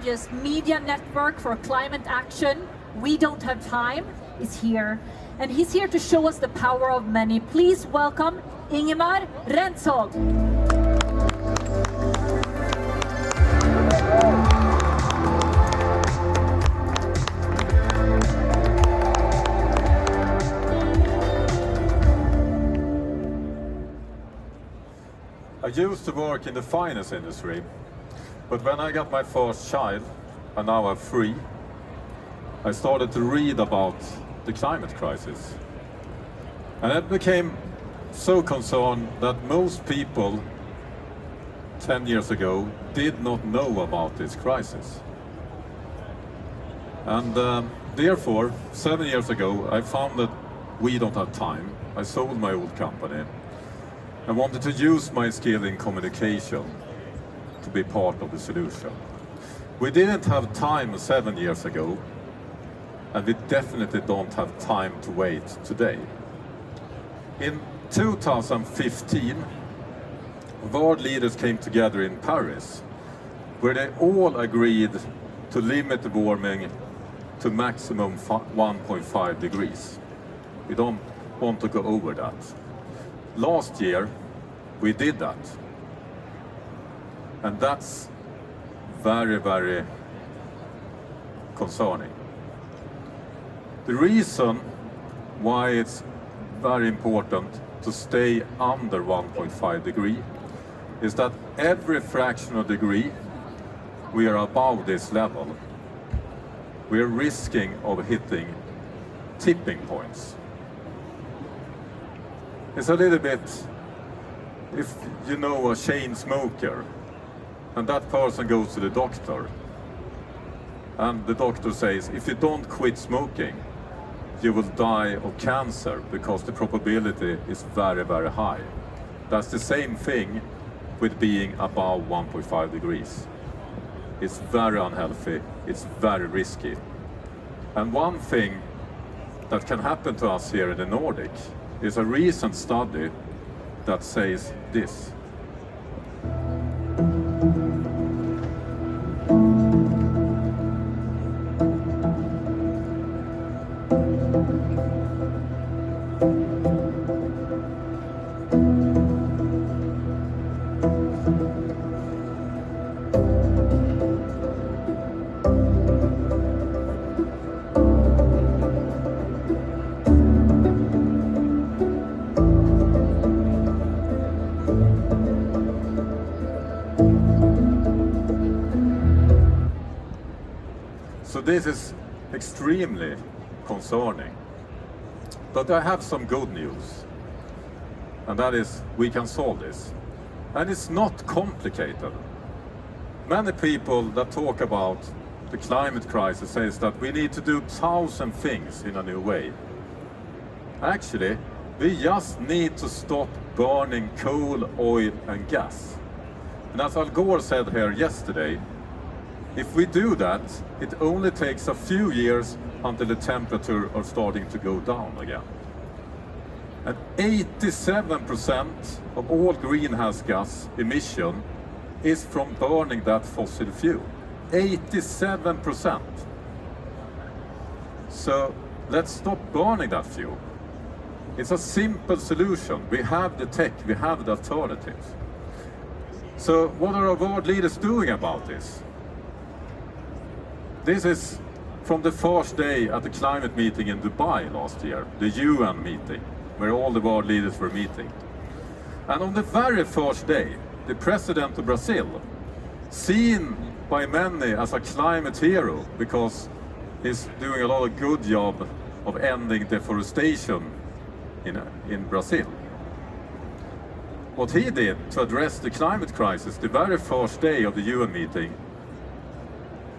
largest media network for climate action, We Don't Have Time, is here. And he's here to show us the power of many. Please welcome Ingmar Rentzhog. I used to work in the finance industry, but when I got my first child, and now I'm free, I started to read about the climate crisis. And I became so concerned that most people 10 years ago did not know about this crisis. And therefore, 7 years ago, I found that We Don't Have Time. I sold my old company. I wanted to use my skill in communication to be part of the solution. We didn't have time 7 years ago, and we definitely don't have time to wait today. In 2015, world leaders came together in Paris, where they all agreed to limit the warming to maximum 1.5 degrees. We don't want to go over that. Last year, we did that. And that's very, very concerning. The reason why it's very important to stay under 1.5 degree is that every fraction of degree we are above this level, we are risking of hitting tipping points. It's a little bit, if you know a chain smoker, and that person goes to the doctor, and the doctor says, if you don't quit smoking, you will die of cancer because the probability is very, very high. That's the same thing with being above 1.5 degrees. It's very unhealthy, it's very risky. And one thing that can happen to us here in the Nordic is a recent study that says this. So this is extremely concerning. But I have some good news. And that is, we can solve this. And it's not complicated. Many people that talk about the climate crisis says that we need to do 1,000 things in a new way. Actually, we just need to stop burning coal, oil and gas. And as Gore said here yesterday, if we do that, it only takes a few years until the temperature are starting to go down again. And 87% of all greenhouse gas emission is from burning that fossil fuel. 87%. So let's stop burning that fuel. It's a simple solution. We have the tech, we have the alternatives. So what are our world leaders doing about this? This is from the first day at the climate meeting in Dubai last year, the UN meeting, where all the world leaders were meeting. And on the very first day, the president of Brazil, seen by many as a climate hero because he's doing a lot of good job of ending deforestation in Brazil. What he did to address the climate crisis the very first day of the UN meeting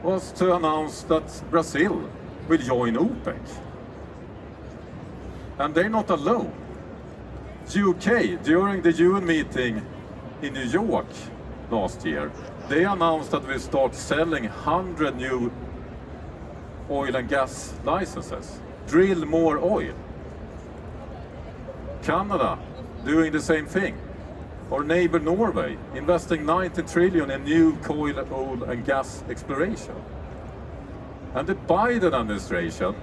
was to announce that Brazil will join OPEC. And they're not alone. UK, during the UN meeting in New York last year, they announced that we start selling 100 new oil and gas licenses. Drill more oil. Canada, doing the same thing. Our neighbor Norway, investing 19 trillion in new coal, oil and gas exploration. And the Biden administration,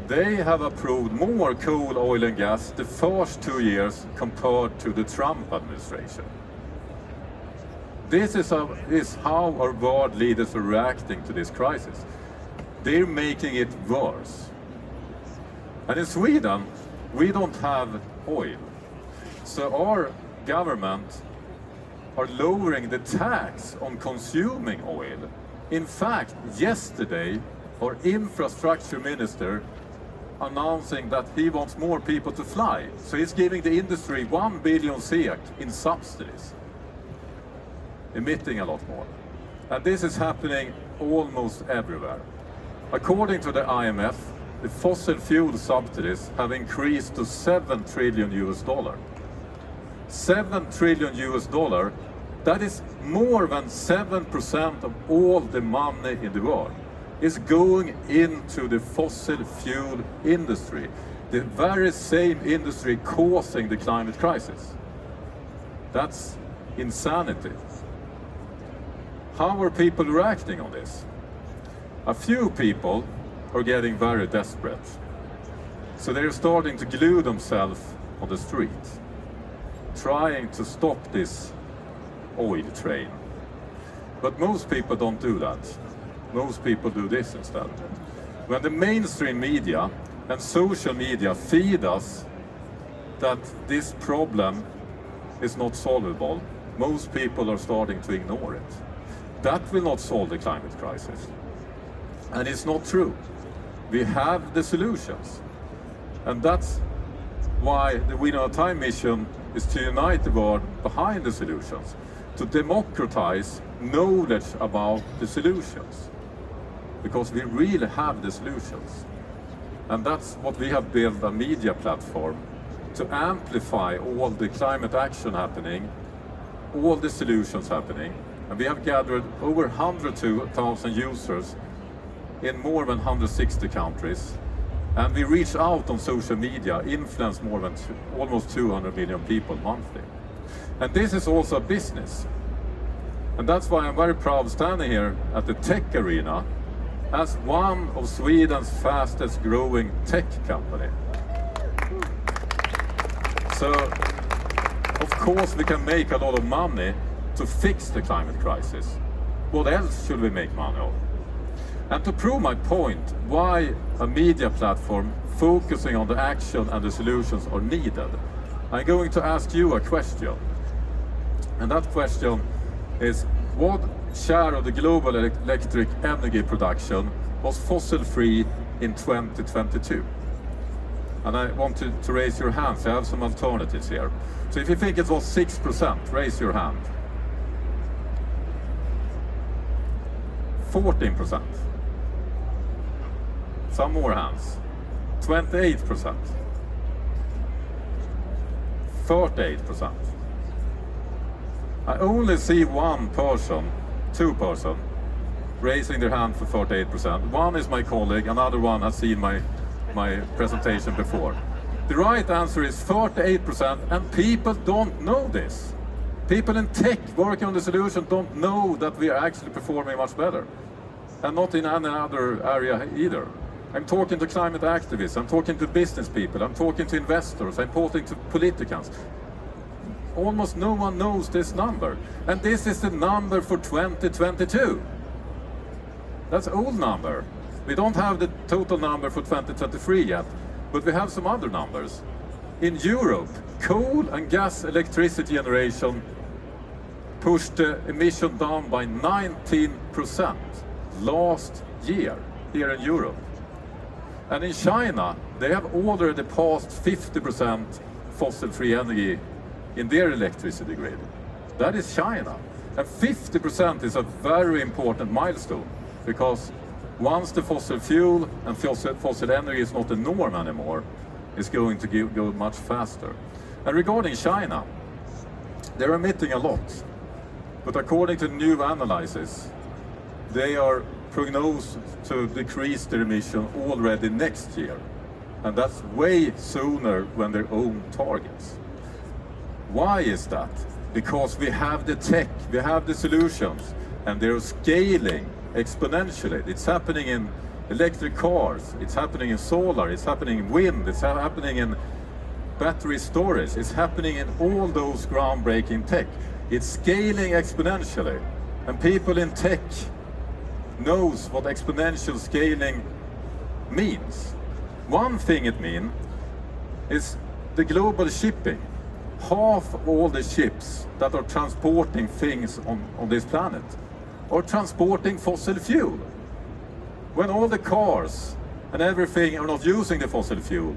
they have approved more coal, oil and gas the first 2 years compared to the Trump administration. This is how our world leaders are reacting to this crisis. They're making it worse. And in Sweden, we don't have oil. So our government are lowering the tax on consuming oil. In fact, yesterday, our infrastructure minister announcing that he wants more people to fly. So he's giving the industry 1 billion SEK in subsidies, emitting a lot more. And this is happening almost everywhere. According to the IMF, the fossil fuel subsidies have increased to $7 trillion. $7 trillion, that is more than 7% of all the money in the world is going into the fossil fuel industry, the very same industry causing the climate crisis. That's insanity. How are people reacting on this? A few people are getting very desperate. So they're starting to glue themselves on the street, trying to stop this oil train. But most people don't do that. Most people do this instead. When the mainstream media and social media feed us that this problem is not solvable, most people are starting to ignore it. That will not solve the climate crisis. And it's not true. We have the solutions. And that's why the We Know Time mission is to unite the world behind the solutions, to democratize knowledge about the solutions. Because we really have the solutions. And that's what we have built a media platform to amplify all the climate action happening, all the solutions happening. And we have gathered over 100,000 users in more than 160 countries. And we reach out on social media, influence more than almost 200 million people monthly. And this is also a business. And that's why I'm very proud standing here at the tech arena as one of Sweden's fastest growing tech company. So, of course we can make a lot of money to fix the climate crisis. What else should we make money of? And to prove my point, why a media platform focusing on the action and the solutions are needed, I'm going to ask you a question. And that question is, what share of the global electric energy production was fossil-free in 2022? And I want to raise your hands. I have some alternatives here. So if you think it was 6%, raise your hand. 14%. Some more hands. 28%. 38%. I only see one person, two persons, raising their hand for 48%. One is my colleague, another one has seen my presentation before. The right answer is 48%, and people don't know this. People in tech working on the solution don't know that we are actually performing much better. And not in any other area either. I'm talking to climate activists, I'm talking to business people, I'm talking to investors, I'm talking to politicians. Almost no one knows this number. And this is the number for 2022. That's an old number. We don't have the total number for 2023 yet, but we have some other numbers. In Europe, coal and gas electricity generation pushed the emission down by 19% last year here in Europe. And in China, they have already passed 50% fossil-free energy in their electricity grid. That is China. And 50% is a very important milestone, because once the fossil fuel and fossil energy is not the norm anymore, it's going to go much faster. And regarding China, they're emitting a lot. But according to new analysis, they are prognosed to decrease their emission already next year. And that's way sooner than their own targets. Why is that? because we have the tech, we have the solutions, and they're scaling exponentially. It's happening in electric cars, it's happening in solar, it's happening in wind, it's happening in battery storage, it's happening in all those groundbreaking tech. It's scaling exponentially, and people in tech knows what exponential scaling means. One thing it means is the global shipping. Half of all the ships that are transporting things on this planet are transporting fossil fuel. When all the cars and everything are not using the fossil fuel,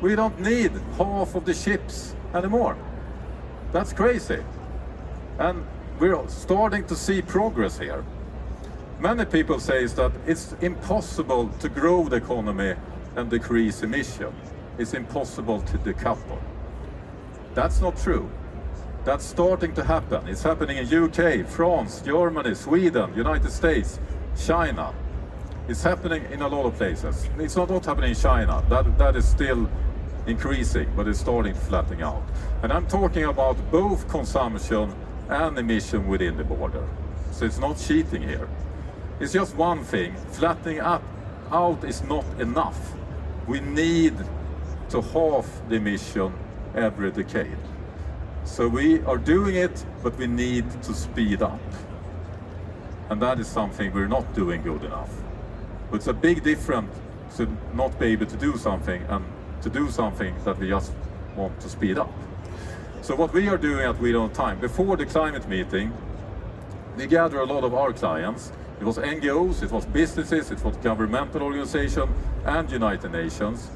we don't need half of the ships anymore. That's crazy. And we're starting to see progress here. Many people say that it's impossible to grow the economy and decrease emission. It's impossible to decouple. That's not true. That's starting to happen. It's happening in UK, France, Germany, Sweden, United States, China. It's happening in a lot of places. It's not happening in China. That is still increasing, but it's starting to flatten out. And I'm talking about both consumption and emission within the border. So it's not cheating here. It's just one thing. Flattening out is not enough. We need to halve the emission every decade. So we are doing it, but we need to speed up. And that is something we're not doing good enough. But it's a big difference to not be able to do something and to do something that we just want to speed up. So what we are doing at We Don't Time, before the climate meeting, we gather a lot of our clients. It was NGOs, it was businesses, it was governmental organizations and United Nations,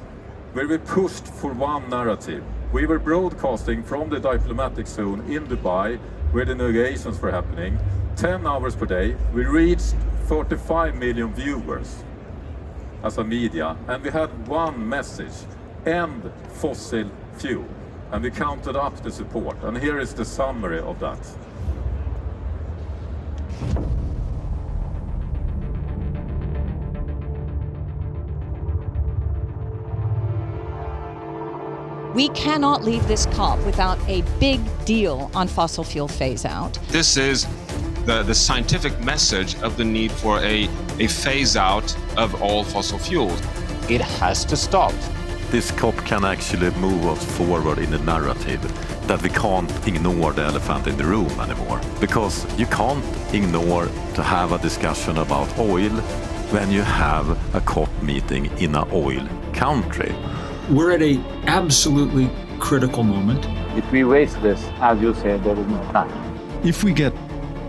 where we pushed for one narrative. We were broadcasting from the diplomatic zone in Dubai, where the negotiations were happening, 10 hours per day. We reached 35 million viewers as a media, and we had one message: end fossil fuel. And we counted up the support, and here is the summary of that. We cannot leave this COP without a big deal on fossil fuel phase out. This is the scientific message of the need for a phase out of all fossil fuels. It has to stop. This COP can actually move us forward in the narrative that we can't ignore the elephant in the room anymore. Because you can't ignore to have a discussion about oil when you have a COP meeting in an oil country. We're at an absolutely critical moment. If we waste this, as you said, there is no time. If we get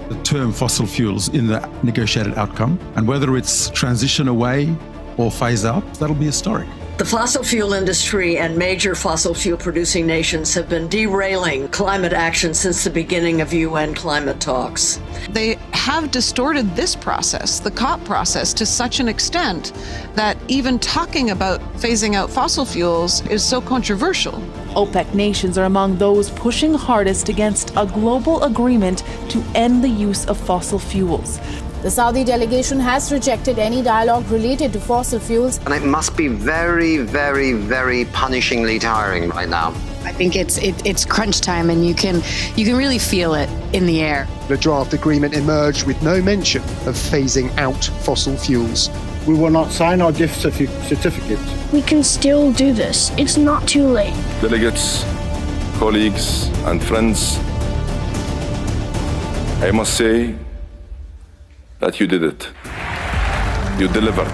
the term fossil fuels in the negotiated outcome, and whether it's transition away or phase out, that'll be historic. The fossil fuel industry and major fossil fuel producing nations have been derailing climate action since the beginning of UN climate talks. They have distorted this process, the COP process, to such an extent that even talking about phasing out fossil fuels is so controversial. OPEC nations are among those pushing hardest against a global agreement to end the use of fossil fuels. The Saudi delegation has rejected any dialogue related to fossil fuels. And it must be very, very, very punishingly tiring right now. I think it's crunch time, and you can really feel it in the air. The draft agreement emerged with no mention of phasing out fossil fuels. We will not sign our gift certificate. We can still do this. It's not too late. Delegates, colleagues, and friends, I must say that you did it. You delivered.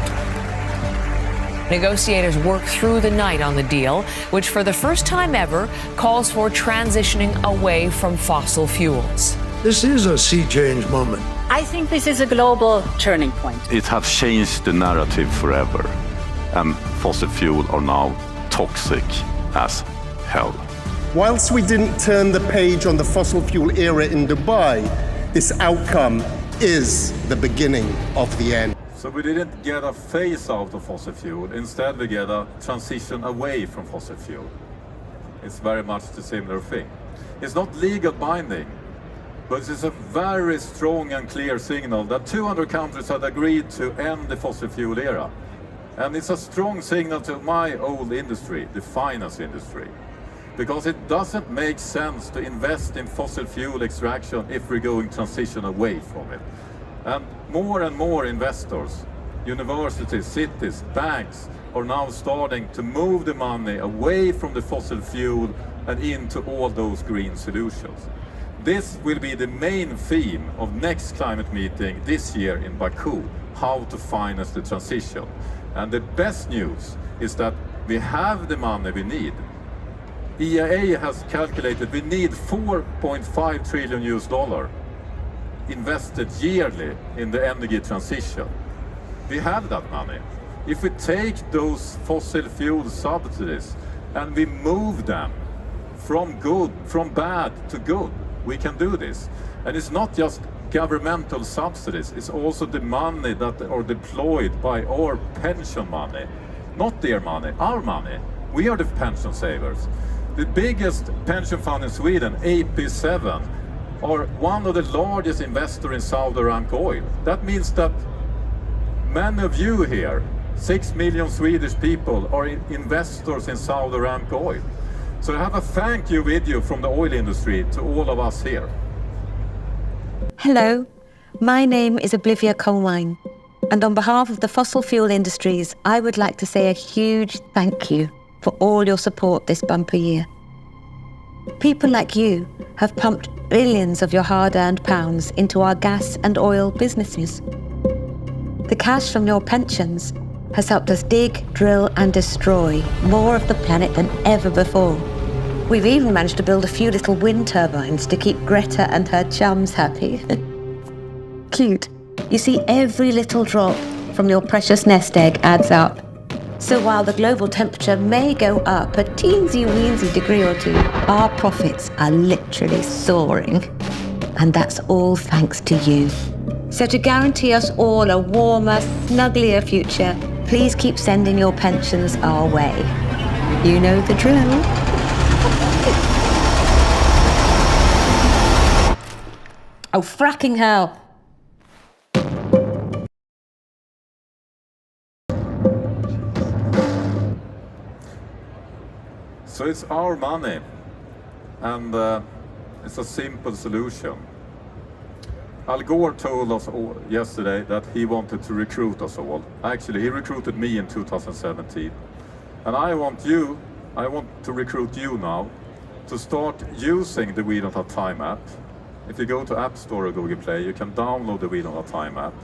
Negotiators worked through the night on the deal, which for the first time ever calls for transitioning away from fossil fuels. This is a sea change moment. I think this is a global turning point. It has changed the narrative forever, and fossil fuel are now toxic as hell. Whilst we didn't turn the page on the fossil fuel era in Dubai, this outcome is the beginning of the end. So we didn't get a phase out of fossil fuel, instead we get a transition away from fossil fuel. It's very much the similar thing. It's not legal binding, but it's a very strong and clear signal that 200 countries had agreed to end the fossil fuel era. And it's a strong signal to my old industry, the finance industry. because it doesn't make sense to invest in fossil fuel extraction if we're going transition away from it. And more investors, universities, cities, banks are now starting to move the money away from the fossil fuel and into all those green solutions. This will be the main theme of next climate meeting this year in Baku, how to finance the transition. And the best news is that we have the money we need. EIA has calculated we need $4.5 trillion invested yearly in the energy transition. We have that money. If we take those fossil fuel subsidies and we move them from bad to good, we can do this. And it's not just governmental subsidies, it's also the money that are deployed by our pension money. Not their money, our money. We are the pension savers. The biggest pension fund in Sweden, AP7, are one of the largest investors in Saudi Aramco oil. That means that many of you here, 6 million Swedish people, are investors in Saudi Aramco oil. So I have a thank you video from the oil industry to all of us here. Hello, my name is Olivia Colwine, and on behalf of the fossil fuel industries, I would like to say a huge thank you for all your support this bumper year. People like you have pumped billions of your hard-earned pounds into our gas and oil businesses. The cash from your pensions has helped us dig, drill and destroy more of the planet than ever before. We've even managed to build a few little wind turbines to keep Greta and her chums happy. Cute. You see, every little drop from your precious nest egg adds up. So while the global temperature may go up a teensy-weensy degree or two, our profits are literally soaring. And that's all thanks to you. So to guarantee us all a warmer, snugglier future, please keep sending your pensions our way. You know the drill. Oh, fracking hell. So it's our money, and it's a simple solution. Al Gore told us all yesterday that he wanted to recruit us all. Actually, he recruited me in 2017. And I want to recruit you now to start using the We Don't Have Time app. If you go to App Store or Google Play, you can download the We Don't Have Time app.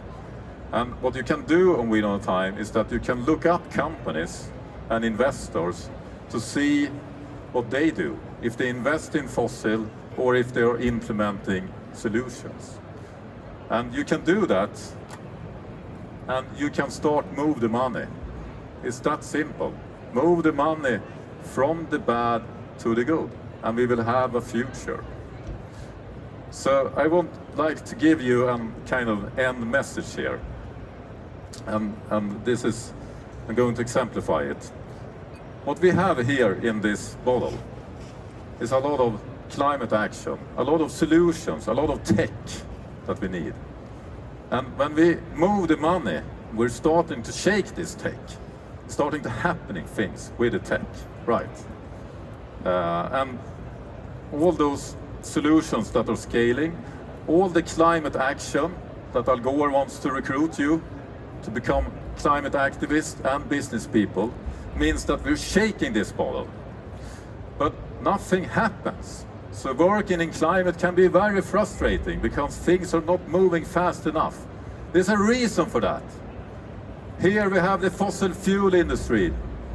And what you can do on We Don't Have Time is that you can look up companies and investors to see what they do, if they invest in fossil or if they are implementing solutions. And you can do that, and you can start move the money. It's that simple. Move the money from the bad to the good, and we will have a future. So I would like to give you a kind of end message here. And this is, I'm going to exemplify it. What we have here in this bottle is a lot of climate action, a lot of solutions, a lot of tech that we need. And when we move the money, we're starting to shake this tech, starting to happening things with the tech, right? And all those solutions that are scaling, all the climate action that Al Gore wants to recruit you to become climate activists and business people, means that we're shaking this bottle. But nothing happens. So working in climate can be very frustrating because things are not moving fast enough. There's a reason for that. Here we have the fossil fuel industry,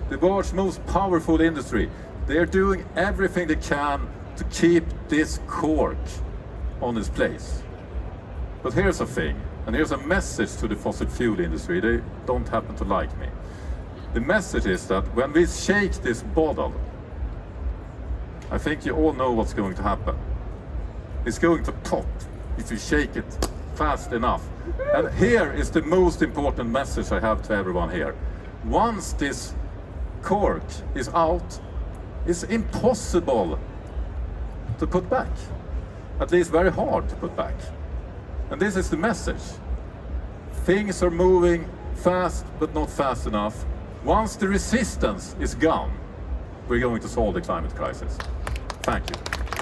the world's most powerful industry. They're doing everything they can to keep this cork on its place. But here's a thing, and here's a message to the fossil fuel industry. They don't happen to like me. The message is that when we shake this bottle, I think you all know what's going to happen. It's going to pop if you shake it fast enough. And here is the most important message I have to everyone here. Once this cork is out, it's impossible to put back. At least very hard to put back. And this is the message. Things are moving fast, but not fast enough. Once the resistance is gone, we're going to solve the climate crisis. Thank you.